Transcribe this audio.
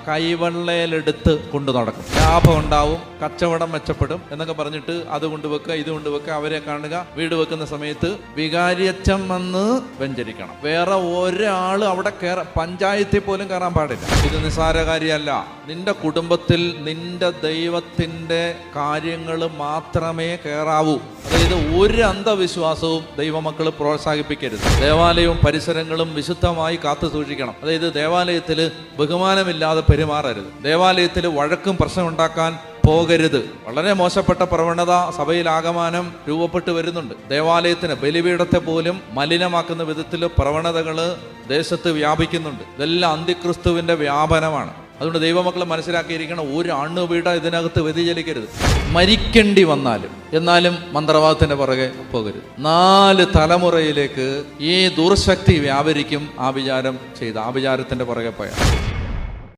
കൈവെള്ളയിലെടുത്ത് കൊണ്ടു നടക്കും. ലാഭം ഉണ്ടാവും, കച്ചവടം മെച്ചപ്പെടും എന്നൊക്കെ പറഞ്ഞിട്ട് അത് കൊണ്ടുവെക്കുക, ഇത് കൊണ്ടുവെക്കുക, അവരെ കാണുക. വീട് വെക്കുന്ന സമയത്ത് വികാരിയച്ഛൻ വന്ന് വെഞ്ചരിക്കണം. വേറെ ഒരാൾ അവിടെ പഞ്ചായത്തിൽ പോലും കയറാൻ പാടില്ല. ഇത് നിസ്സാര കാര്യമല്ല. നിന്റെ കുടുംബത്തിൽ നിന്റെ ദൈവത്തിന്റെ കാര്യങ്ങൾ മാത്രമേ കയറാവൂ. അതായത് ഒരു അന്ധവിശ്വാസവും ദൈവമക്കൾ പ്രോത്സാഹിപ്പിക്കരുത്. ദേവാലയവും പരിസരങ്ങളും വിശുദ്ധമായി കാത്തു സൂക്ഷിക്കണം. അതായത് ദേവാലയത്തിൽ ബഹുമാനമില്ലാതെ പെരുമാറരുത്. ദേവാലയത്തിൽ വഴക്കും പ്രശ്നം ഉണ്ടാക്കാൻ പോകരുത്. വളരെ മോശപ്പെട്ട പ്രവണത സഭയിലാകമാനം രൂപപ്പെട്ടു വരുന്നുണ്ട്. ദേവാലയത്തിന് ബലിപീഠത്തെ പോലും മലിനമാക്കുന്ന വിധത്തിൽ പ്രവണതകൾ ദേശത്ത് വ്യാപിക്കുന്നുണ്ട്. ഇതെല്ലാം അന്തിക്രിസ്തുവിന്റെ വ്യാപനമാണ്. അതുകൊണ്ട് ദൈവമക്കൾ മനസ്സിലാക്കിയിരിക്കണം, ഒരു അണുവിട ഇതിനകത്ത് വ്യതിചലിക്കരുത്. മരിക്കേണ്ടി വന്നാലും എന്നാലും മന്ത്രവാദത്തിന്റെ പുറകെ പോകരുത്. 4 തലമുറയിലേക്ക് ഈ ദുർശക്തി വ്യാപരിക്കും. ആഭിചാരം ചെയ്ത് ആഭിചാരത്തിന്റെ പുറകെ പോയാൽ